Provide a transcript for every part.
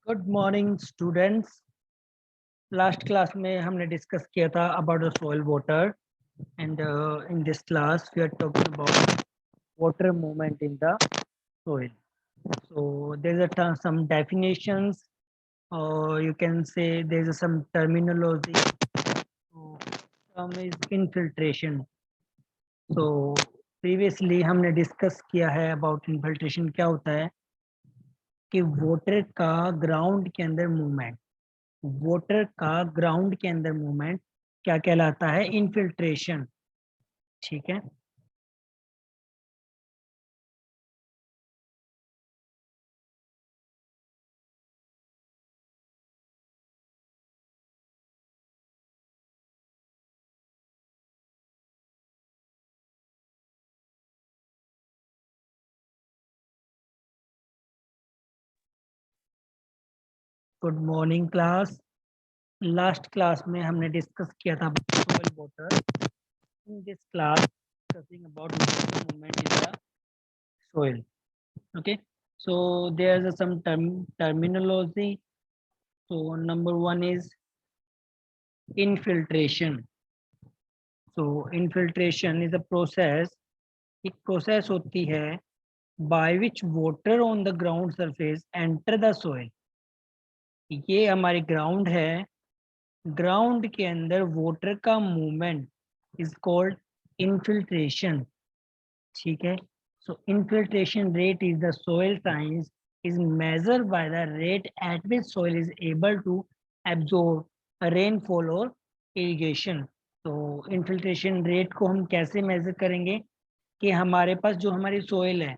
Good morning students. Last class में हमने discuss किया था about the soil water and in this class we are talking about water movement in the soil. So there's a some definitions, or you can say there's some terminology. So term is infiltration. So previously हमने discuss किया है about infiltration क्या होता है कि water का ground के अंदर मूवमेंट, वाटर का ग्राउंड के अंदर मूवमेंट क्या कहलाता है? इनफिल्ट्रेशन। ठीक है, good morning class. Last class में हमने डिस्कस किया था soil water. In this class discussing about water movement in the soil. Okay, so there's some terminology. So number one is infiltration. So infiltration is a process, एक process होती है by which water on the ground surface enter the soil. ये हमारी ground है, ground के अंदर water का movement is called infiltration. ठीक है, so infiltration rate is the soil science is measured by the rate at which soil is able to absorb rainfall or irrigation. तो infiltration rate को हम कैसे मेजर करेंगे कि हमारे पास जो हमारी सोइल है,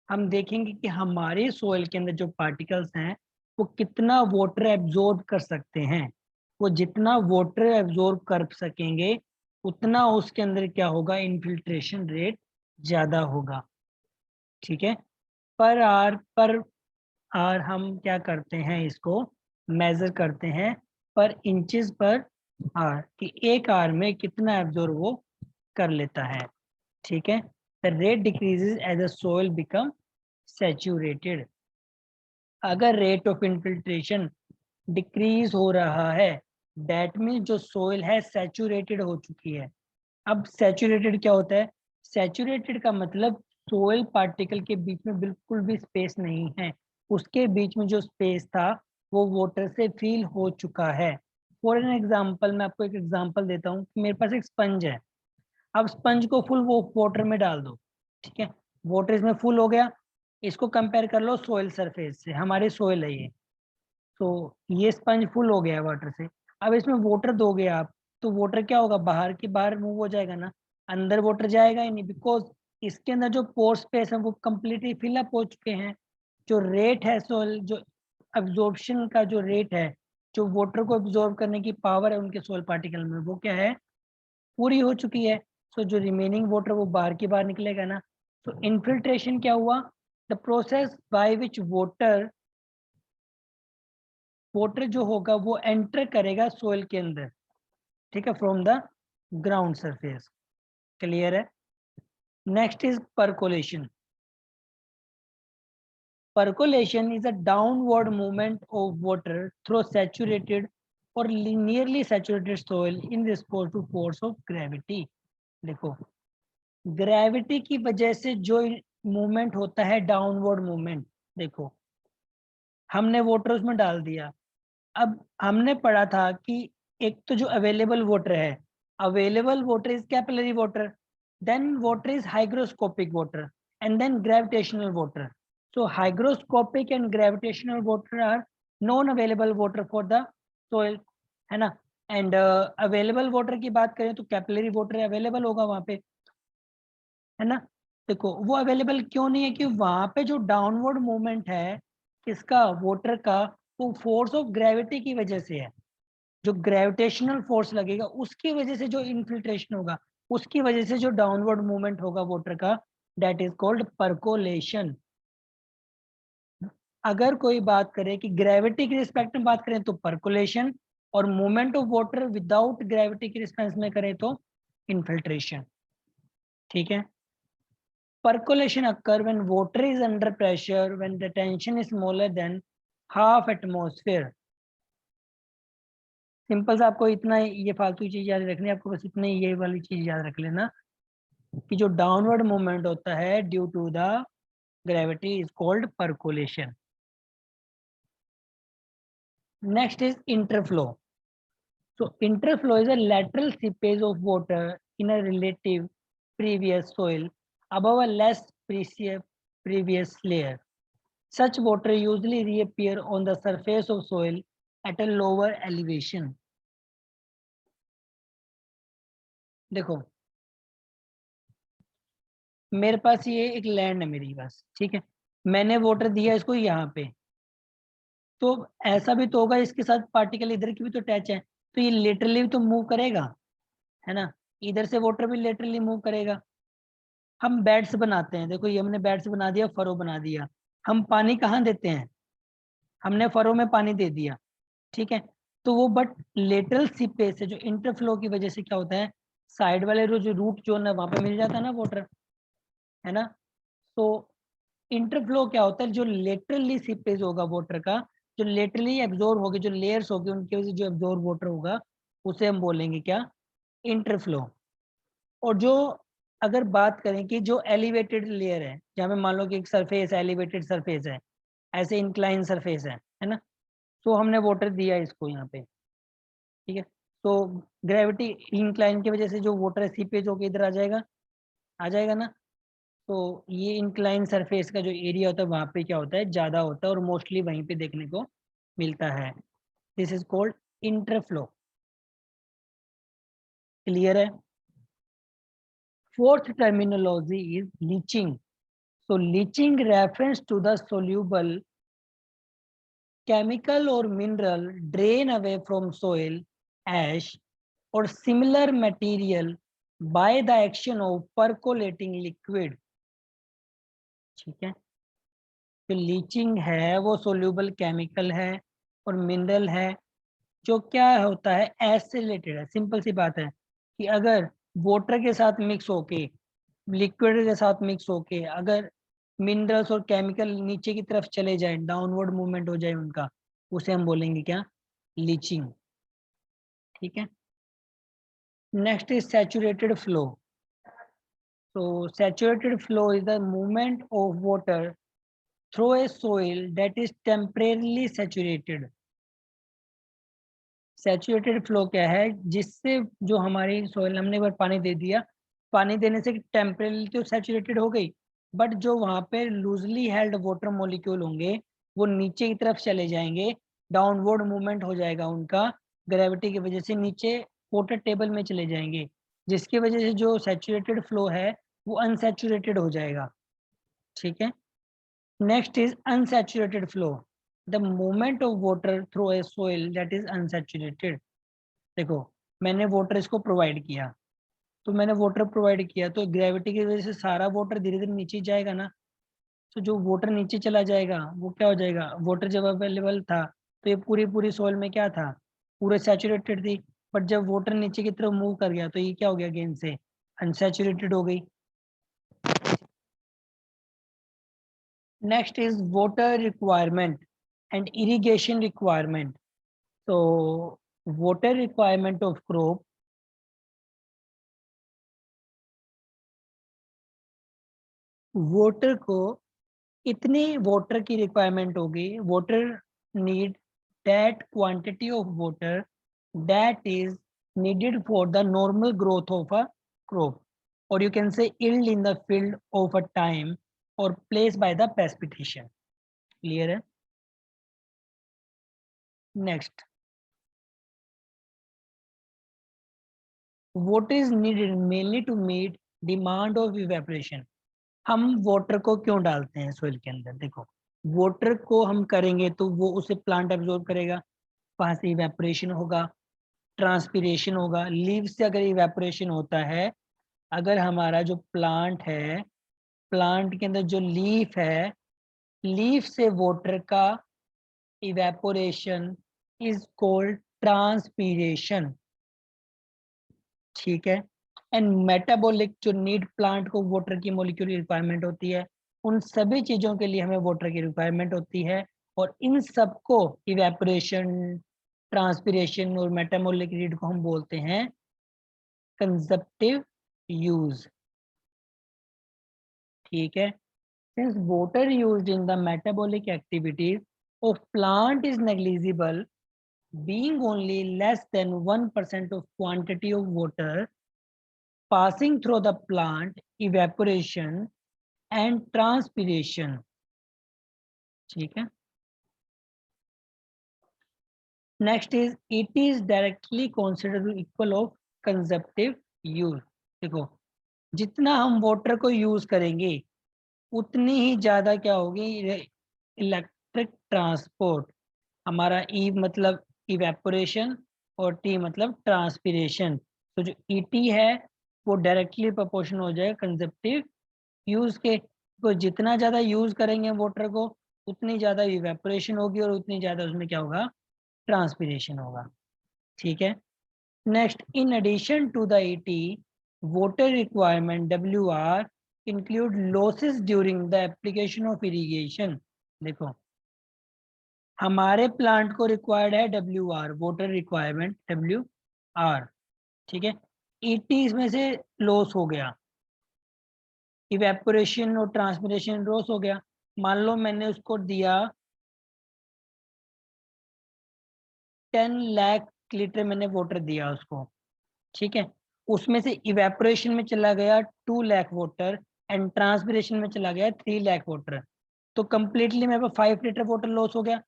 हम देखेंगे कि हमारे सोइल के अंदर जो पार्टिकल्स हैं वो कितना वाटर एब्जॉर्ब कर सकते हैं। वो जितना वाटर एब्जॉर्ब कर सकेंगे उतना उसके अंदर क्या होगा? इनफिल्ट्रेशन रेट ज्यादा होगा। ठीक है, पर आर हम क्या करते हैं, इसको मेजर करते हैं पर इंचेस पर आर कि एक आर में कितना एब्जॉर्ब वो कर लेता है। ठीक है, the rate decreases as the soil become saturated. अगर रेट ऑफ इनफिल्ट्रेशन डिक्रीज हो रहा है, दैट मीन जो सोइल है सैचुरेटेड हो चुकी है। अब सैचुरेटेड क्या होता है? सैचुरेटेड का मतलब सोइल पार्टिकल के बीच में बिल्कुल भी स्पेस नहीं है, उसके बीच में जो स्पेस था वो वाटर से फिल हो चुका है। फॉर एन एग्जाम्पल, मैं आपको एक एग्जाम्पल देता हूँ कि मेरे पास एक स्पंज है। अब स्पंज को फुल वो वाटर में डाल दो। ठीक है, वाटर इसमें फुल हो गया। इसको कंपेयर कर लो सोइल सरफेस से, हमारी सोइल है ये। तो ये स्पंज फुल हो गया है वाटर से। अब इसमें वाटर दोगे आप, तो वाटर क्या होगा? बाहर की बाहर मूव हो जाएगा ना, अंदर वाटर जाएगा ही नहीं, बिकॉज इसके अंदर जो पोर स्पेस है वो कंप्लीटली फिलअप हो चुके हैं। जो रेट है सोइल, जो अब्जॉर्प्शन का जो रेट है, जो वाटर को अब्जॉर्ब करने की पावर है उनके सोइल पार्टिकल में, वो क्या है? पूरी हो चुकी है। सो जो रिमेनिंग वाटर वो बाहर की बाहर निकलेगा ना। तो इनफिल्ट्रेशन क्या हुआ? The process by which water water जो होगा वो एंटर करेगा सोइल के अंदर। ठीक है, from the ground surface. Clear है? Next is percolation. Percolation is a downward movement of water through saturated और nearly saturated soil in response to force of gravity. देखो, ग्रेविटी की वजह से जो मूवमेंट होता है, डाउनवर्ड मूवमेंट। देखो, हमने वाटर उसमें डाल दिया। अब हमने पढ़ा था कि एक तो जो अवेलेबल वाटर है, available water is capillary water, then water is hygroscopic water, and then gravitational water. So hygroscopic and gravitational water are non available water for the soil, है ना। एंड अवेलेबल वाटर की बात करें तो capillary water available होगा वहां पे, है ना। देखो, वो अवेलेबल क्यों नहीं है? कि वहां पे जो डाउनवर्ड मूवमेंट है किसका? वाटर का, वो फोर्स ऑफ ग्रेविटी की वजह से है। जो ग्रेविटेशनल फोर्स लगेगा उसकी वजह से जो इनफिल्ट्रेशन होगा, उसकी वजह से जो डाउनवर्ड मूवमेंट होगा वाटर का, दैट इज कॉल्ड परकोलेशन। अगर कोई बात करे कि ग्रेविटी के रिस्पेक्ट में बात करें तो परकोलेशन, और movement of water without gravity के रिस्पेक्ट में करें तो इनफिल्ट्रेशन। ठीक है, percolation occur when water is under pressure when the tension is smaller than half atmosphere. Simple सा आपको इतना ये फालतू चीज याद रखनी है, आपको बस इतनी ये वाली चीज याद रख लेना कि जो डाउनवर्ड मूवमेंट होता है due to the gravity is called percolation. Next is interflow. So interflow is a lateral seepage of water in a relative previous soil above a less previous layer. Such water usually reappear on the surface of soil at a lower elevation. देखो, मेरे पास ये एक land है मेरी पास, ठीक है, मैंने water दिया इसको यहाँ पे, तो ऐसा भी तो होगा इसके साथ पार्टिकल इधर की भी तो अटैच है, तो ये लेटरली भी तो मूव करेगा, है ना, इधर से वाटर भी लेटरली मूव करेगा। हम बेड्स बनाते हैं, देखो ये हमने बेड्स बना दिया, फरो बना दिया, हम पानी कहाँ देते हैं, हमने फरो में पानी दे दिया, ठीक है, तो वो बट लेटरल सीपेज से जो इंटरफ्लो की वजह से क्या होता है, साइड वाले जो रूट जोन है वहां पे मिल जाता है ना वाटर, है ना। तो इंटरफ्लो क्या होता है, जो लेटरली सीपेज होगा वाटर का, जो लेटरली एब्जॉर्ब होगी, जो लेयर्स होगी उनकी वजह से जो एब्जॉर्ब वाटर होगा, उसे हम बोलेंगे क्या, इंटरफ्लो। और जो अगर बात करें कि जो एलिवेटेड लेयर है, जहाँ पे मान लो कि एक सरफेस एलिवेटेड सरफेस है, ऐसे इंक्लाइन सरफेस है ना, तो हमने वाटर दिया इसको यहाँ पे, ठीक है, तो ग्रेविटी इंक्लाइन की वजह से जो वाटर है सीपेज होकर इधर आ जाएगा ना, तो ये इंक्लाइन सरफेस का जो एरिया होता है वहां पे क्या होता है, ज्यादा होता है और मोस्टली वहीं पे देखने को मिलता है। This is called interflow. Clear है। Fourth terminology is leaching. So leaching reference to the soluble chemical or mineral drain away from soil, ash or similar material by the action of percolating liquid। ठीक है, जो leaching है वो soluble chemical है और mineral है, जो क्या होता है, एश से रिलेटेड है। सिंपल सी बात है कि अगर वाटर के साथ मिक्स होके, लिक्विड के साथ मिक्स होके अगर मिनरल्स और केमिकल नीचे की तरफ चले जाए, डाउनवर्ड मूवमेंट हो जाए उनका, उसे हम बोलेंगे क्या, लीचिंग। ठीक है। Next is saturated flow. तो saturated flow is the movement of water through a soil that is temporarily saturated. Saturated flow क्या है, जिससे जो हमारी सोइल, हमने एक बार पानी दे दिया, पानी देने से टेम्परेरली तो सैचुरेटेड हो गई, बट जो वहां पे लूजली हेल्ड वाटर मॉलिक्यूल होंगे वो नीचे की तरफ चले जाएंगे, डाउनवर्ड मूवमेंट हो जाएगा उनका, ग्रेविटी की वजह से नीचे वाटर टेबल में चले जाएंगे, जिसकी वजह से जो सैचुरेटेड फ्लो है वो अनसैचुरेटेड हो जाएगा। ठीक है। Next is unsaturated flow, the movement of water through a soil that is unsaturated. देखो, मैंने वाटर इसको प्रोवाइड किया, तो मैंने वाटर प्रोवाइड किया तो ग्रेविटी की वजह से सारा वाटर धीरे धीरे नीचे जाएगा ना, तो जो वाटर नीचे चला जाएगा वो क्या हो जाएगा, वाटर जब अवेलेबल था तो ये पूरी पूरी सोइल में क्या था, पूरे सैचुरेटेड थी, बट जब वाटर नीचे की तरफ मूव कर गया तो ये क्या हो गया, अगेन से अनसैचुरेटेड हो गई। Next is water requirement and irrigation requirement. तो water requirement of crop, water को इतनी वाटर की रिक्वायरमेंट होगी, water need that quantity of water that is needed for the normal growth of a crop, or you can say yield in the field of a time or place by the precipitation। clear है। next, what is needed mainly to meet demand of evaporation। हम water को क्यों डालते हैं soil के अंदर, देखो water को हम करेंगे तो वो उसे प्लांट एब्जॉर्ब करेगा, वहां से इवेपोरेशन होगा, ट्रांसपीरेशन होगा, लीव से अगर इवेपोरेशन होता है, अगर हमारा जो प्लांट है, प्लांट के अंदर जो लीफ है, लीफ से वाटर का इवेपोरेशन इज कॉल्ड ट्रांसपीरेशन। ठीक है। एंड मेटाबॉलिक, जो नीड प्लांट को वाटर की मॉलिक्यूलर रिक्वायरमेंट होती है, उन सभी चीजों के लिए हमें वाटर की रिक्वायरमेंट होती है, और इन सबको इवेपोरेशन, ट्रांसपिरेशन और मेटामोलिक रेट को हम बोलते हैं कंजप्टिव यूज। ठीक है, since water used in the metabolic activities of plant is negligible, being only less than 1% of quantity of water passing through the plant, evaporation and transpiration। ठीक है, next is it is directly considered equal of consumptive use. देखो, जितना हम water को use करेंगे उतनी ही ज्यादा क्या होगी इलेक्ट्रिक ट्रांसपोर्ट। हमारा ई मतलब इवेपोरेशन और टी मतलब ट्रांसपिरेशन। तो जो ईटी है वो डायरेक्टली प्रोपोर्शनल हो जाएगा कंजप्टिव यूज के। तो जितना ज्यादा यूज करेंगे वाटर को उतनी ज्यादा इवेपोरेशन होगी और उतनी ज्यादा उसमें क्या होगा, ट्रांसपिरेशन होगा। ठीक है, next, in addition to the ET water requirement WR include losses during the application of irrigation. देखो, हमारे प्लांट को रिक्वायर्ड है WR, वाटर रिक्वायरमेंट WR। ठीक है, ईटी इसमें से लॉस हो गया, इवेपोरेशन और ट्रांसपिरेशन लॉस हो गया। मान लो मैंने उसको दिया 10 लाख लीटर मैंने वाटर दिया उसको। ठीक है, उसमें से इवेपोरेशन में चला गया 2 लाख वाटर एंड ट्रांसपिरेशन में चला गया 3 लाख वाटर। तो कंप्लीटली मेरे पास 5 लीटर वाटर लॉस हो गया।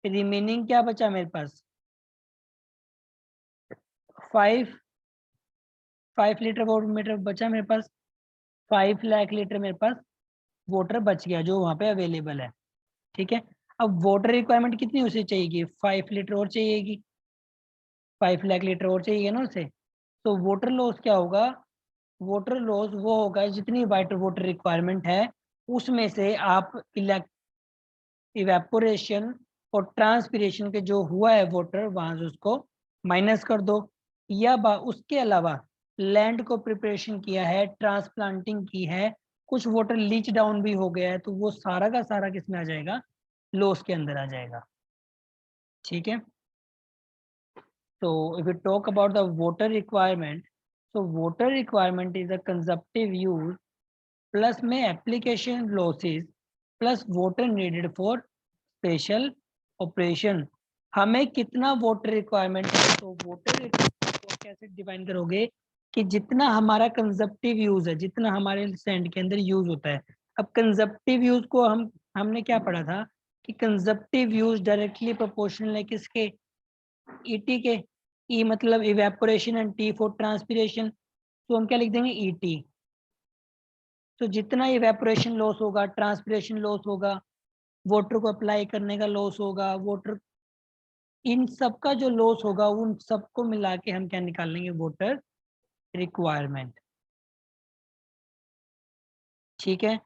रिमेनिंग क्या बचा मेरे पास, 5 लीटर वाटर बचा मेरे पास, 5 लाख लीटर मेरे पास वाटर बच गया जो वहां पे अवेलेबल है। ठीक है, अब वाटर रिक्वायरमेंट कितनी उसे चाहिएगी, 5 लीटर और चाहिएगी, 5 लाख लीटर और चाहिए ना उसे। तो वाटर लॉस क्या होगा, वाटर लॉस वो होगा जितनी वाटर वाटर रिक्वायरमेंट है उसमें से आप इवेपोरेशन और ट्रांसपिरेशन के जो हुआ है वाटर वहां से उसको माइनस कर दो। या उसके अलावा लैंड को प्रिपरेशन किया है, ट्रांसप्लांटिंग की है, कुछ वाटर लीच डाउन भी हो गया है, तो वो सारा का सारा किस में आ जाएगा, लॉस के अंदर आ जाएगा। ठीक है, so if we talk about the water requirement, so water requirement is a consumptive use plus में application losses plus water needed for special operation। हमें कितना वाटर रिक्वायरमेंट है, तो वाटर रिक्वायरमेंट को कैसे डिफाइन करोगे कि जितना हमारा कंजप्टिव यूज है, जितना हमारे सैंड के अंदर यूज होता है। अब कंजप्टिव यूज को हमने क्या पढ़ा था कि कंजप्टिव यूज डायरेक्टली प्रोपोर्शनल है किसके, ईटी के। ई मतलब evaporation and T for transpiration. तो हम क्या लिख देंगे, ईटी। तो जितना इवेपोरेशन लॉस होगा, ट्रांसपिरेशन लॉस होगा, वाटर को अप्लाई करने का लॉस होगा, वाटर, इन सब का जो लॉस होगा उन सबको मिला के हम क्या निकाल लेंगे, वाटर रिक्वायरमेंट। ठीक है,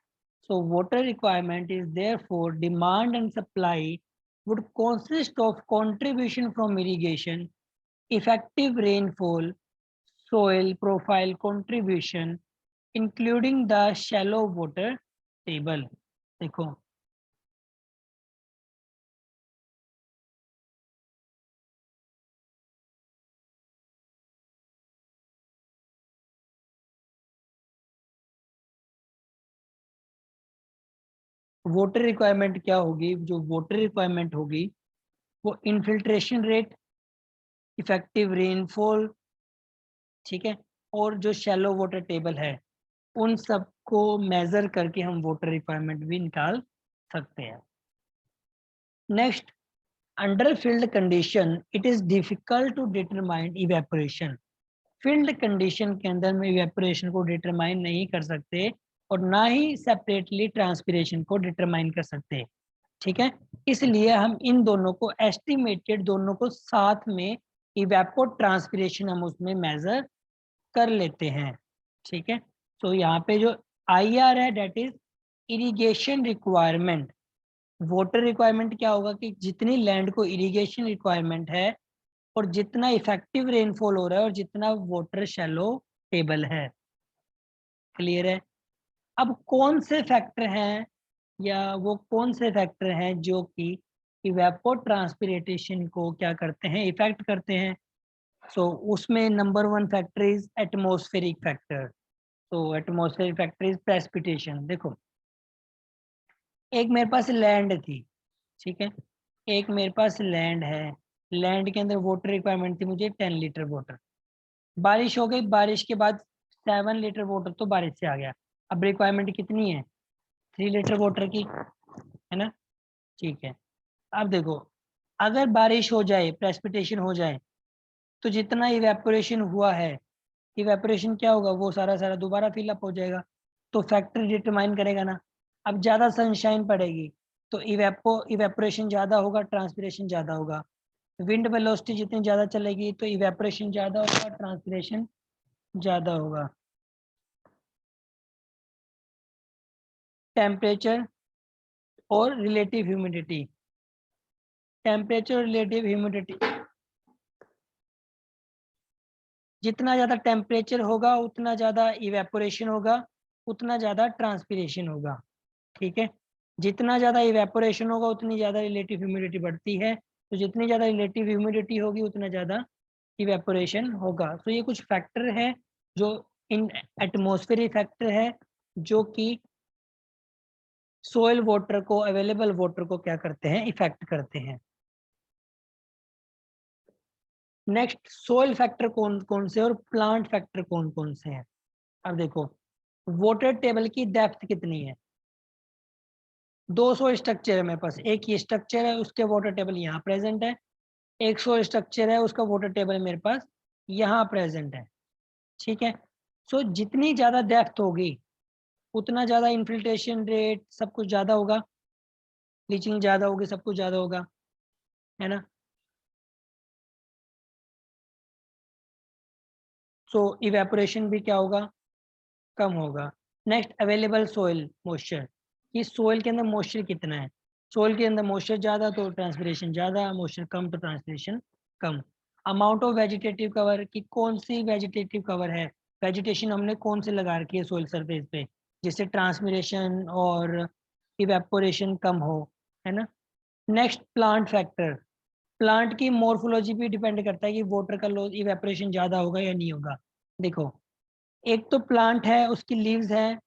so water requirement is therefore demand and supply would consist of contribution from irrigation, effective rainfall, soil profile contribution, including the shallow water table। देखो, वाटर रिक्वायरमेंट क्या होगी, जो वाटर रिक्वायरमेंट होगी वो इनफिल्ट्रेशन रेट, इफेक्टिव रेनफॉल, ठीक है, और जो शैलो वाटर टेबल है उन सबको मेजर करके हम वाटर रिक्वायरमेंट भी निकाल सकते हैं। Next, under field condition it is difficult to determine evaporation. Field condition के अंदर में इवेपोरेशन को डिटरमाइन नहीं कर सकते और ना ही सेपरेटली ट्रांसपिरेशन को डिटरमाइन कर सकते। ठीक है, इसलिए हम इन दोनों को एस्टिमेटेड, दोनों को साथ में इवेपो ट्रांसपिरेशन हम उसमें मेजर कर लेते हैं। ठीक है, तो यहाँ पे जो IR है that is irrigation requirement. Water requirement क्या होगा कि जितनी लैंड को इरिगेशन रिक्वायरमेंट है और जितना इफेक्टिव रेनफॉल हो रहा है और जितना वाटर शैलो टेबल है। क्लियर है, अब कौन से फैक्टर हैं या वो कौन से फैक्टर हैं जो कि इवेपोट्रांसपिरेशन को क्या करते हैं, इफेक्ट करते हैं। सो उसमें number 1 factor is atmospheric factor. तो एटमॉस्फेरिक फैक्टर इज प्रेसिपिटेशन। देखो एक मेरे पास लैंड थी, ठीक है, एक मेरे पास लैंड है, लैंड के अंदर वाटर रिक्वायरमेंट थी मुझे 10 लीटर वाटर। बारिश हो गई, बारिश के बाद 7 लीटर वाटर तो बारिश से आ गया। अब रिक्वायरमेंट कितनी है, 3 लीटर वाटर की, है ना। ठीक है, अब देखो अगर बारिश हो जाए, प्रेसिपिटेशन हो जाए, तो जितना इवेपोरेशन हुआ है, इवेपोरेशन क्या होगा, वो सारा सारा दोबारा फिलअप हो जाएगा। तो फैक्टर डिटरमाइन करेगा ना। अब ज़्यादा सनशाइन पड़ेगी तो इवेपोरेशन ज़्यादा होगा, ट्रांसपिरेशन ज़्यादा होगा। विंड वेलोसिटी जितनी ज़्यादा चलेगी तो इवेपोरेशन ज़्यादा होगा, ट्रांसपिरेशन ज़्यादा होगा। टेम्परेचर और relative humidity, temperature relative humidity, जितना ज़्यादा टेम्परेचर होगा उतना ज़्यादा इवेपोरेशन होगा, उतना ज़्यादा ट्रांसपिरेशन होगा। ठीक है, जितना ज़्यादा इवेपोरेशन होगा उतनी ज़्यादा रिलेटिव ह्यूमिडिटी बढ़ती है, तो जितनी ज़्यादा रिलेटिव ह्यूमिडिटी होगी उतना ज़्यादा इवेपोरेशन होगा। तो ये कुछ फैक्टर है जो इन एटमॉस्फेरिक फैक्टर है जो कि सोयल वाटर को, अवेलेबल वाटर को क्या करते हैं, इफेक्ट करते हैं। नेक्स्ट सोयल फैक्टर कौन कौन से और प्लांट फैक्टर कौन कौन से हैं। अब देखो वाटर टेबल की डेप्थ कितनी है, 200 स्ट्रक्चर है मेरे पास, एक ये स्ट्रक्चर है उसके वाटर टेबल यहाँ प्रेजेंट है, 100 स्ट्रक्चर है उसका वाटर टेबल मेरे पास यहाँ प्रेजेंट है। ठीक है, सो जितनी ज़्यादा डेप्थ होगी उतना ज़्यादा इन्फिल्ट्रेशन रेट सब कुछ ज़्यादा होगा, लीचिंग ज़्यादा होगी, सब कुछ ज़्यादा होगा, है ना। सो इवेपोरेशन भी क्या होगा, कम होगा। नेक्स्ट अवेलेबल सोइल मॉइस्चर, कि सोइल के अंदर मॉइस्चर कितना है, सोइल के अंदर मॉइस्चर ज़्यादा तो ट्रांसपिरेशन ज़्यादा, मॉइस्चर कम तो transpiration come. Amount of vegetative cover, कि कौन सी वेजिटेटिव कवर है, वेजिटेशन हमने कौन से लगा रखी है सोइल सरफेस पे जिससे ट्रांसपिरेशन और इवेपोरेशन कम हो, है ना। नेक्स्ट प्लांट फैक्टर, प्लांट की मॉर्फोलॉजी भी डिपेंड करता है कि वाटर का लॉस, इवेपोरेशन ज़्यादा होगा या नहीं होगा। देखो एक तो प्लांट है उसकी लीव्स हैं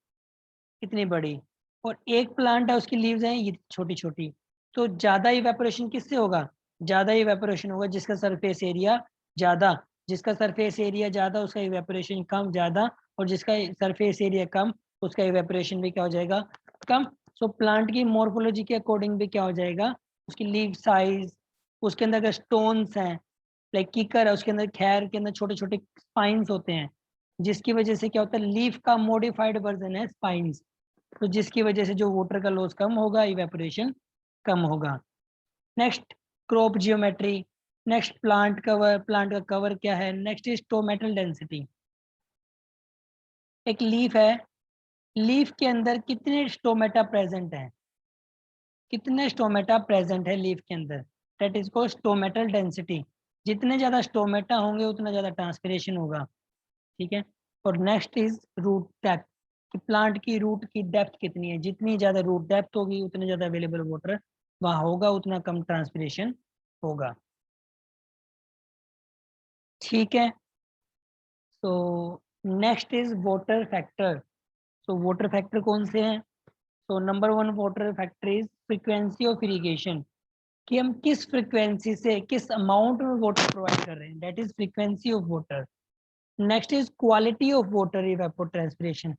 इतनी बड़ी, और एक प्लांट है उसकी लीव्स हैं ये छोटी छोटी, तो ज़्यादा इवेपोरेशन किससे होगा, ज़्यादा इवेपोरेशन होगा जिसका सरफेस एरिया ज़्यादा, जिसका सरफेस एरिया ज़्यादा उसका इवेपोरेशन कम ज़्यादा, और जिसका सरफेस एरिया कम उसका इवेपोरेशन भी क्या हो जाएगा, कम। सो प्लांट की मॉर्फोलॉजी के अकॉर्डिंग भी क्या हो जाएगा, उसकी लीव साइज, उसके अंदर अगर स्टोन्स हैं, लाइक कीकर है उसके अंदर, खैर के अंदर छोटे छोटे स्पाइंस होते हैं, जिसकी वजह से क्या होता है, लीफ का मॉडिफाइड वर्जन है स्पाइंस, तो जिसकी वजह से जो वाटर का लॉस कम होगा, इवेपोरेशन कम होगा। Next crop geometry, next plant cover, plant का कवर क्या है, नेक्स्ट इज स्टोमेटल डेंसिटी। एक लीफ है, लीफ के अंदर कितने स्टोमेटा प्रेजेंट हैं, कितने स्टोमेटा प्रेजेंट है लीफ के अंदर, दैट इज को स्टोमेटल डेंसिटी। जितने ज़्यादा स्टोमेटा होंगे उतना ज़्यादा ट्रांसपिरेशन होगा। ठीक है, और नेक्स्ट इज रूट डेप्थ, कि प्लांट की रूट की डेप्थ कितनी है, जितनी ज़्यादा रूट डेप्थ होगी उतने ज़्यादा अवेलेबल वाटर वहाँ होगा, उतना कम ट्रांसपिरेशन होगा। ठीक है, तो next is water factor. So water factor कौन से हैं, तो number 1 water factor is frequency of irrigation, कि हम किस फ्रीक्वेंसी से किस अमाउंट में वाटर प्रोवाइड कर रहे हैं, that is frequency of water. Next is quality of water evapotranspiration,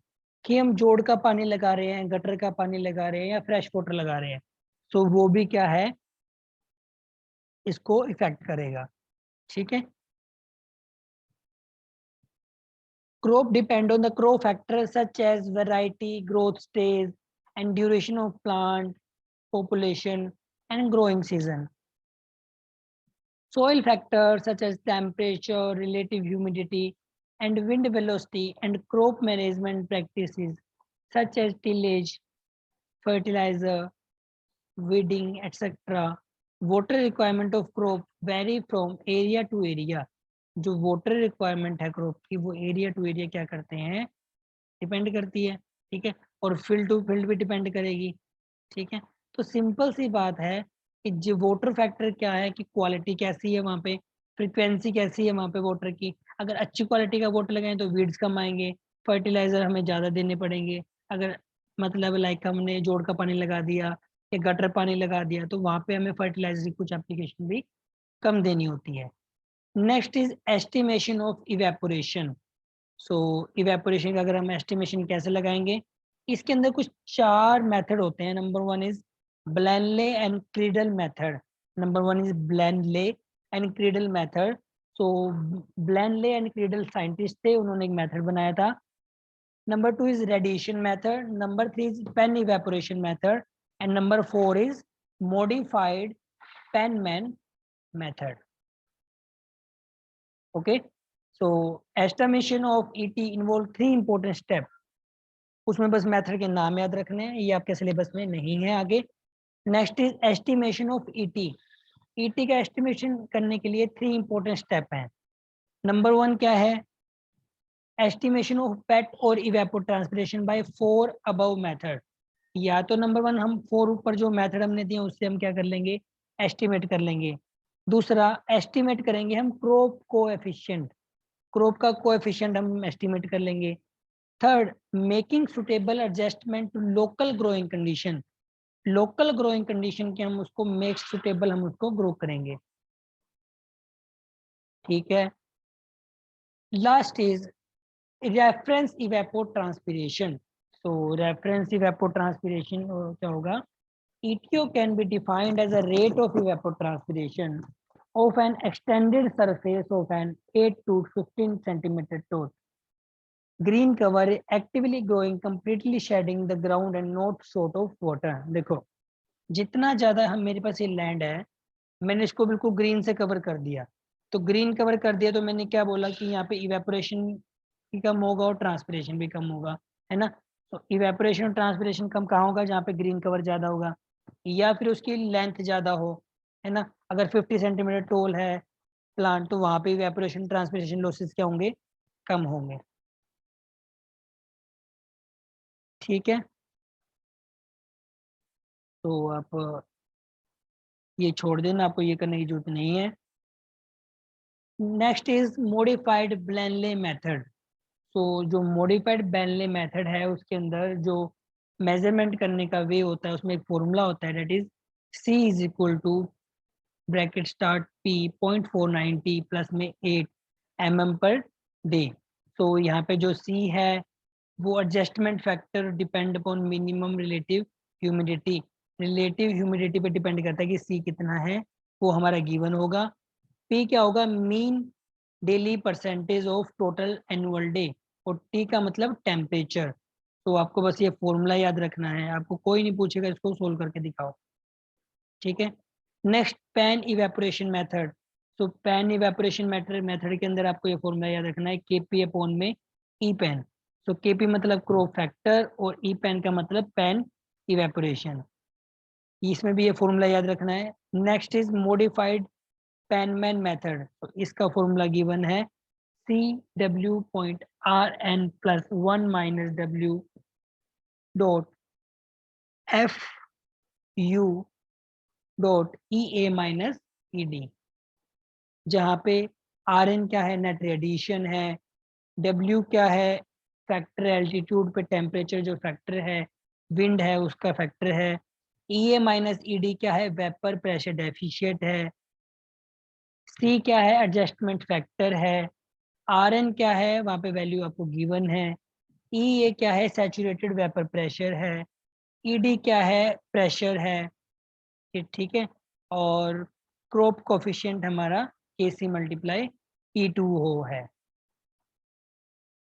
कि हम जोड़ का पानी लगा रहे हैं, गटर का पानी लगा रहे हैं या फ्रेश वाटर लगा रहे हैं, तो वो भी क्या है, इसको इफेक्ट करेगा। ठीक है, crop depend on the crop factors such as variety, growth stage, and duration of plant population and growing season. Soil factors such as temperature, relative humidity, and wind velocity, and crop management practices such as tillage, fertilizer, weeding, etc. Water requirement of crop vary from area to area. जो water requirement है crop की वो area to area क्या करते हैं, depend करती है। ठीक है, और फील्ड टू फील्ड भी डिपेंड करेगी। ठीक है, तो सिंपल सी बात है कि जो वाटर फैक्टर क्या है, कि क्वालिटी कैसी है वहाँ पे, फ्रिक्वेंसी कैसी है वहाँ पे वाटर की। अगर अच्छी क्वालिटी का वाटर लगाएं तो वीड्स कम आएंगे, फर्टिलाइजर हमें ज़्यादा देने पड़ेंगे। अगर मतलब लाइक हमने जोड़ का पानी लगा दिया या गटर पानी लगा दिया तो वहाँ पे हमें फर्टिलाइजर की कुछ एप्लीकेशन भी कम देनी होती है। Next is estimation of evaporation. So evaporation का अगर हम एस्टिमेशन कैसे लगाएंगे, इसके अंदर कुछ 4 मेथड होते हैं। Number 1 is Blaney and Criddle method. Number 1 is Blaney and Criddle method. So Blaney and Criddle scientist थे, उन्होंने एक मेथड बनाया था। Number 2 is radiation method, number 3 is pan evaporation method, and number 4 is modified Penman method. Okay, so estimation of ET involve 3 important step. उसमें बस method के नाम याद रखने हैं, ये आपके सिलेबस में नहीं है आगे। Next is estimation of ET. ET का एस्टिमेशन करने के लिए 3 इंपॉर्टेंट स्टेप हैं। नंबर 1 क्या है, एस्टिमेशन ऑफ पेट और इवेपोर ट्रांसपिरेशन बाय 4 अबव मेथड। या तो नंबर 1 हम 4 ऊपर जो मेथड हमने दिए उससे हम क्या कर लेंगे, एस्टिमेट कर लेंगे। दूसरा एस्टिमेट करेंगे हम क्रॉप कोएफिशिएंट, क्रॉप का कोएफिशिएंट हम एस्टिमेट कर लेंगे। Third, making suitable adjustment to local growing condition, local growing condition के हम उसको मेक सुटेबल, हम उसको ग्रो करेंगे। ठीक है, last is reference evapotranspiration. So reference evapotranspiration क्या होगा, ETO can be defined as a rate of evapotranspiration of an extended surface of an 8 to 15 centimeter tall green cover actively growing, completely shedding the ground and not short of water। देखो जितना ज्यादा हम मेरे पास ये land है, मैंने इसको बिल्कुल ग्रीन से कवर कर दिया। तो ग्रीन कवर कर दिया तो मैंने क्या बोला कि यहाँ पे इवेपोरेशन भी कम होगा और ट्रांसपिरेशन भी कम होगा, है ना। तो इवेपोरेशन और ट्रांसपिरेशन कम कहाँ होगा, जहाँ पे ग्रीन कवर ज़्यादा होगा या फिर उसकी लेंथ ज़्यादा हो, है ना। अगर 50 सेंटीमीटर टोल है प्लांट तो वहाँ पे इवेपोरेशन ट्रांसपिरेशन लॉसेस क्या होंगे, कम होंगे। ठीक है, तो आप ये छोड़ देना, आपको ये करने की जरूरत नहीं है। Next is modified Blaney method. तो जो मॉडिफाइड ब्लेनले मेथड है उसके अंदर जो मेजरमेंट करने का वे होता है उसमें एक फॉर्मूला होता है, that is C is equal to bracket start P 0.49T plus में 8 mm पर डे। तो यहाँ पे जो C है वो adjustment factor depend upon minimum relative humidity पे डिपेंड करता है कि C कितना है, वो हमारा गिवन होगा। P क्या होगा, mean daily percentage of total annual day, और T का मतलब टेम्परेचर। तो आपको बस ये फॉर्मूला याद रखना है, आपको कोई नहीं पूछेगा इसको सोल्व करके दिखाओ। ठीक है, नेक्स्ट पैन इवेपोरेशन मेथड। तो पैन इवेपोरेशन मेथड के अंदर आपको ये फॉर्मूला याद रखना है, KP अपॉन में ई पैन। तो KP मतलब क्रॉप फैक्टर और ई पैन का मतलब पैन इवेपोरेशन, इसमें भी ये फॉर्मूला याद रखना है। Next is modified Penman method. तो इसका फॉर्मूला गिवन है CW.RN plus 1 minus W dot FU dot EA minus ED, जहाँ पे RN क्या है, नेट रेडिएशन है, W क्या है, फैक्टर एल्टीट्यूड पे टेम्परेचर जो फैक्टर है, विंड है उसका फैक्टर है, EA माइनस ED क्या है, वेपर प्रेशर डेफिशिएट है, C क्या है, एडजस्टमेंट फैक्टर है, RN क्या है, वहाँ पे वैल्यू आपको गिवन है, EA क्या है, सैचुरेटेड वेपर प्रेशर है, ED क्या है, प्रेशर है। ठीक है, और क्रॉप कोफिशिएंट हमारा KC मल्टीप्लाई E2 हो है।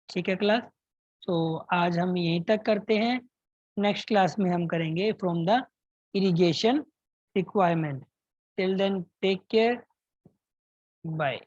ठीक है क्लास, तो आज हम यहीं तक करते हैं, नेक्स्ट क्लास में हम करेंगे from the irrigation requirement. Till then take care, bye.